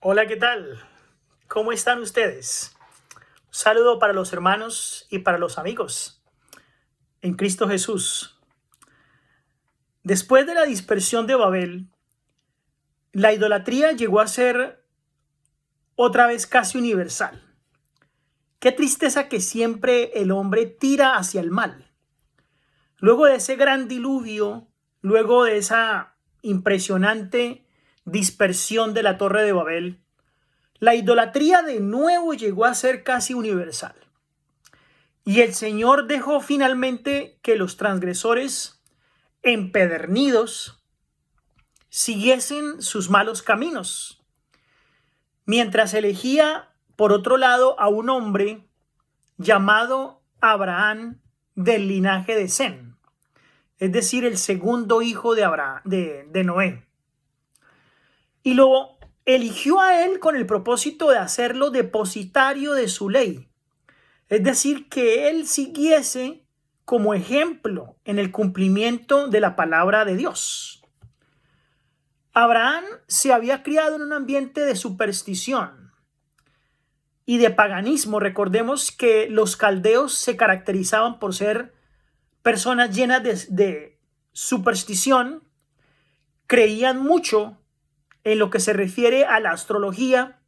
Hola, ¿qué tal? ¿Cómo están ustedes? Un saludo para los hermanos y para los amigos en Cristo Jesús. Después de la dispersión de Babel, la idolatría llegó a ser otra vez casi universal. Qué tristeza que siempre el hombre tira hacia el mal. Luego de ese gran diluvio, luego de esa impresionante dispersión de la Torre de Babel, la idolatría de nuevo llegó a ser casi universal. Y el Señor dejó finalmente que los transgresores empedernidos siguiesen sus malos caminos, mientras elegía por otro lado a un hombre llamado Abraham del linaje de Sem, es decir, el segundo hijo de Abraham, de Noé. Y lo eligió a él con el propósito de hacerlo depositario de su ley. Es decir, que él siguiese como ejemplo en el cumplimiento de la palabra de Dios. Abraham se había criado en un ambiente de superstición y de paganismo. Recordemos que los caldeos se caracterizaban por ser personas llenas de superstición, creían mucho en lo que se refiere a la astrología,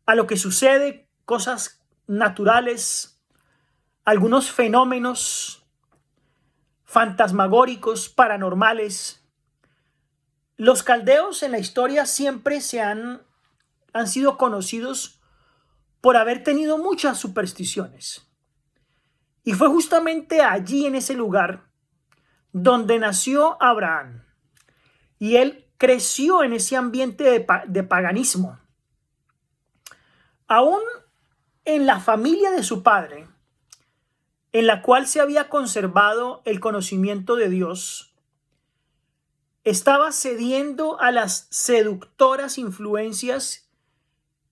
a lo que sucede, cosas naturales, algunos fenómenos fantasmagóricos, paranormales. Los caldeos en la historia siempre han sido conocidos por haber tenido muchas supersticiones. Y fue justamente allí, en ese lugar, donde nació Abraham. Y él creció en ese ambiente de paganismo. Aún en la familia de su padre, en la cual se había conservado el conocimiento de Dios, estaba cediendo a las seductoras influencias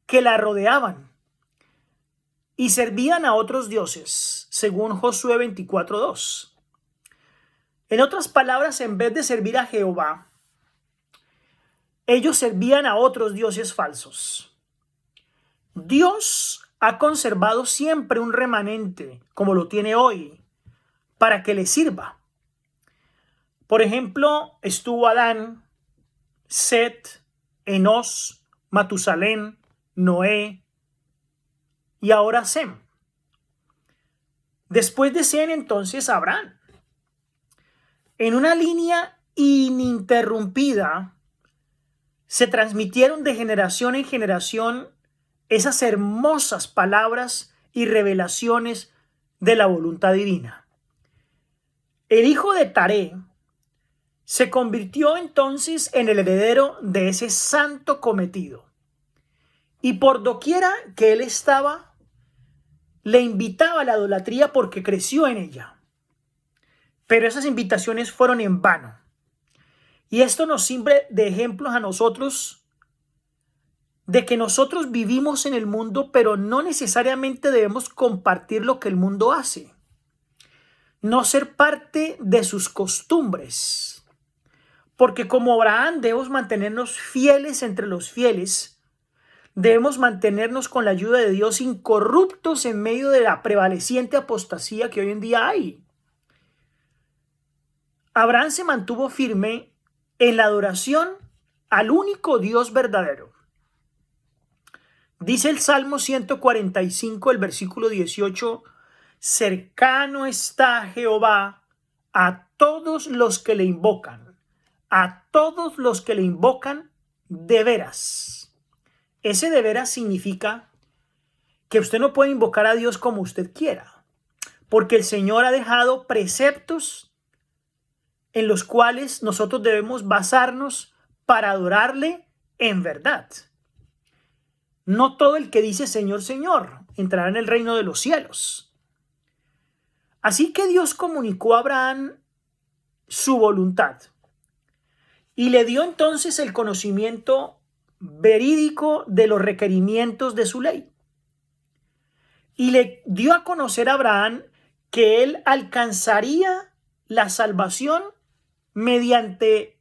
que la rodeaban y servían a otros dioses, según Josué 24:2. En otras palabras, en vez de servir a Jehová, ellos servían a otros dioses falsos. Dios ha conservado siempre un remanente, como lo tiene hoy, para que le sirva. Por ejemplo, estuvo Adán, Set, Enos, Matusalén, Noé y ahora Sem. Después de Sem, entonces Abraham. En una línea ininterrumpida se transmitieron de generación en generación esas hermosas palabras y revelaciones de la voluntad divina. El hijo de Taré se convirtió entonces en el heredero de ese santo cometido. Y por doquiera que él estaba, le invitaba a la idolatría porque creció en ella. Pero esas invitaciones fueron en vano. Y esto nos sirve de ejemplos a nosotros de que nosotros vivimos en el mundo, pero no necesariamente debemos compartir lo que el mundo hace. No ser parte de sus costumbres. Porque como Abraham debemos mantenernos fieles entre los fieles. Debemos mantenernos con la ayuda de Dios incorruptos en medio de la prevaleciente apostasía que hoy en día hay. Abraham se mantuvo firme en la adoración al único Dios verdadero. Dice el Salmo 145, el versículo 18, cercano está Jehová a todos los que le invocan, a todos los que le invocan de veras. Ese de veras significa que usted no puede invocar a Dios como usted quiera, porque el Señor ha dejado preceptos en los cuales nosotros debemos basarnos para adorarle en verdad. No todo el que dice Señor, Señor entrará en el reino de los cielos. Así que Dios comunicó a Abraham su voluntad y le dio entonces el conocimiento verídico de los requerimientos de su ley. Y le dio a conocer a Abraham que él alcanzaría la salvación mediante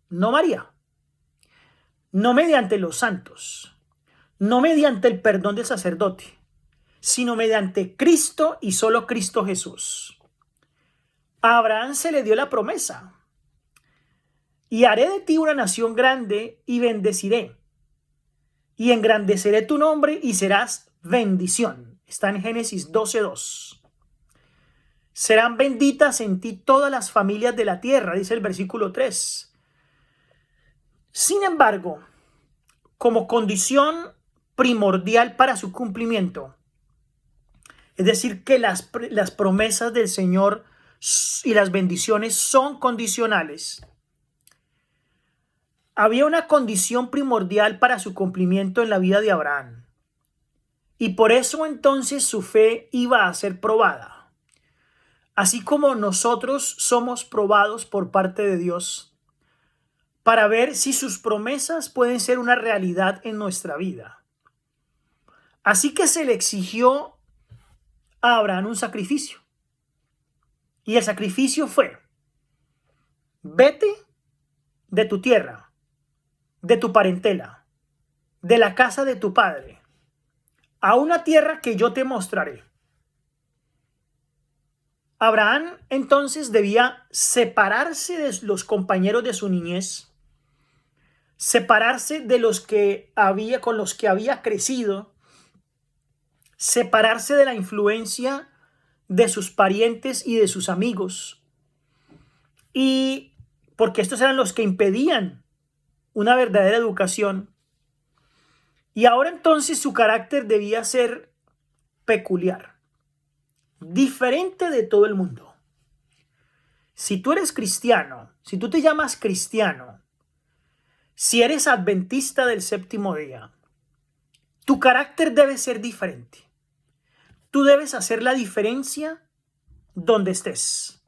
no María, no mediante los santos, no mediante el perdón del sacerdote, sino mediante Cristo y solo Cristo Jesús. A Abraham se le dio la promesa: y haré de ti una nación grande y bendeciré, y engrandeceré tu nombre y serás bendición. Está en Génesis 12:2. Serán benditas en ti todas las familias de la tierra, dice el versículo 3. Sin embargo, como condición primordial para su cumplimiento, es decir, que las promesas del Señor y las bendiciones son condicionales, había una condición primordial para su cumplimiento en la vida de Abraham. Y por eso entonces su fe iba a ser probada. Así como nosotros somos probados por parte de Dios para ver si sus promesas pueden ser una realidad en nuestra vida. Así que se le exigió a Abraham un sacrificio. Y el sacrificio fue: vete de tu tierra, de tu parentela, de la casa de tu padre, a una tierra que yo te mostraré. Abraham entonces debía separarse de los compañeros de su niñez, separarse de con los que había crecido, separarse de la influencia de sus parientes y de sus amigos, y porque estos eran los que impedían una verdadera educación. Y ahora entonces su carácter debía ser peculiar, diferente de todo el mundo. Si tú eres cristiano, si tú te llamas cristiano, si eres adventista del séptimo día, tu carácter debe ser diferente. Tú debes hacer la diferencia donde estés.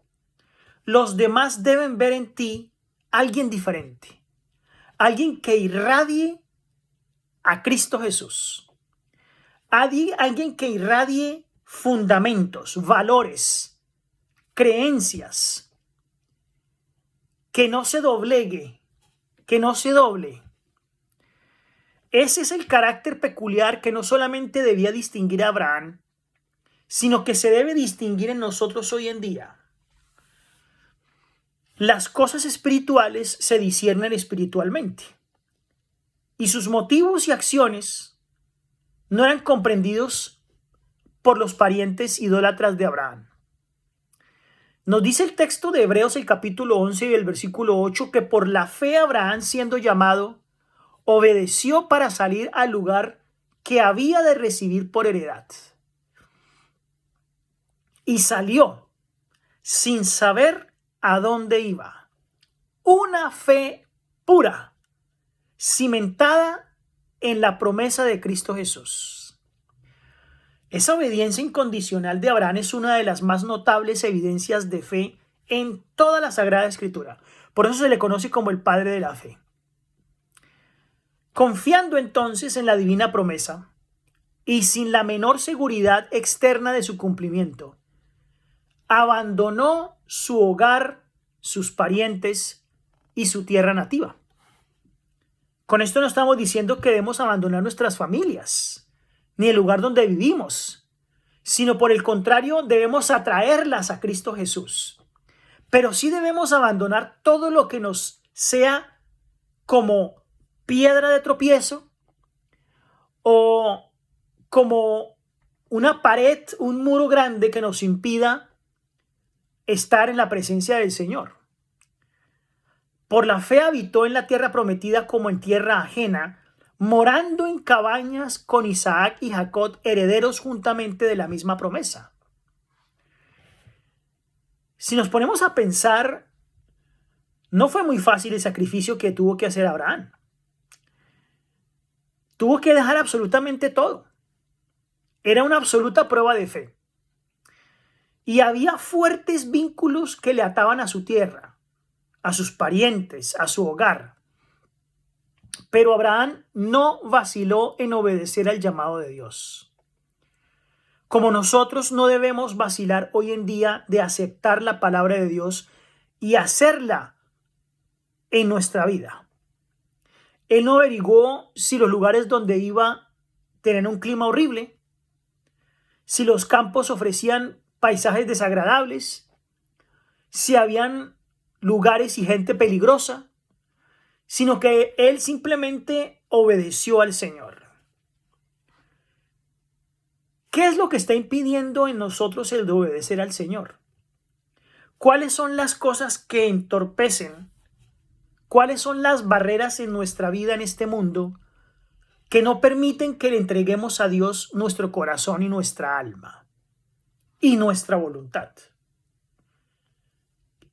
Los demás deben ver en ti alguien diferente, alguien que irradie a Cristo Jesús, alguien que irradie fundamentos, valores, creencias, que no se doblegue, que no se doble. Ese es el carácter peculiar que no solamente debía distinguir a Abraham, sino que se debe distinguir en nosotros hoy en día. Las cosas espirituales se disciernen espiritualmente, y sus motivos y acciones no eran comprendidos por los parientes idólatras de Abraham. Nos dice el texto de Hebreos, el capítulo 11 y el versículo 8, que por la fe Abraham, siendo llamado, obedeció para salir al lugar que había de recibir por heredad. Y salió sin saber a dónde iba. Una fe pura, cimentada en la promesa de Cristo Jesús. Esa obediencia incondicional de Abraham es una de las más notables evidencias de fe en toda la Sagrada Escritura. Por eso se le conoce como el padre de la fe. Confiando entonces en la divina promesa y sin la menor seguridad externa de su cumplimiento, abandonó su hogar, sus parientes y su tierra nativa. Con esto no estamos diciendo que debemos abandonar nuestras familias, ni el lugar donde vivimos, sino por el contrario debemos atraerlas a Cristo Jesús. Pero sí debemos abandonar todo lo que nos sea como piedra de tropiezo o como una pared, un muro grande que nos impida estar en la presencia del Señor. Por la fe habitó en la tierra prometida como en tierra ajena, morando en cabañas con Isaac y Jacob, herederos juntamente de la misma promesa. Si nos ponemos a pensar, no fue muy fácil el sacrificio que tuvo que hacer Abraham. Tuvo que dejar absolutamente todo. Era una absoluta prueba de fe. Y había fuertes vínculos que le ataban a su tierra, a sus parientes, a su hogar. Pero Abraham no vaciló en obedecer al llamado de Dios. Como nosotros no debemos vacilar hoy en día de aceptar la palabra de Dios y hacerla en nuestra vida. Él no averiguó si los lugares donde iba tenían un clima horrible, si los campos ofrecían paisajes desagradables, si habían lugares y gente peligrosa, sino que él simplemente obedeció al Señor. ¿Qué es lo que está impidiendo en nosotros el de obedecer al Señor? ¿Cuáles son las cosas que entorpecen? ¿Cuáles son las barreras en nuestra vida en este mundo que no permiten que le entreguemos a Dios nuestro corazón y nuestra alma y nuestra voluntad?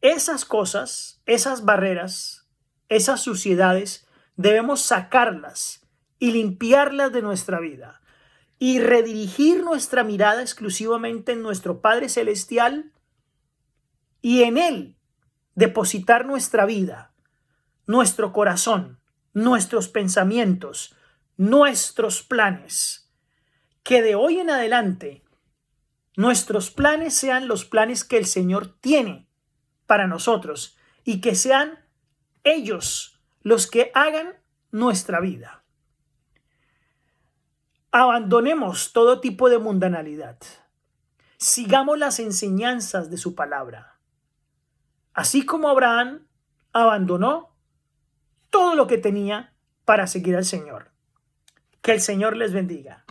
Esas cosas, esas barreras, esas suciedades, debemos sacarlas y limpiarlas de nuestra vida y redirigir nuestra mirada exclusivamente en nuestro Padre Celestial y en Él depositar nuestra vida, nuestro corazón, nuestros pensamientos, nuestros planes. Que de hoy en adelante nuestros planes sean los planes que el Señor tiene para nosotros y que sean ellos los que hagan nuestra vida. Abandonemos todo tipo de mundanalidad. Sigamos las enseñanzas de su palabra. Así como Abraham abandonó todo lo que tenía para seguir al Señor. Que el Señor les bendiga.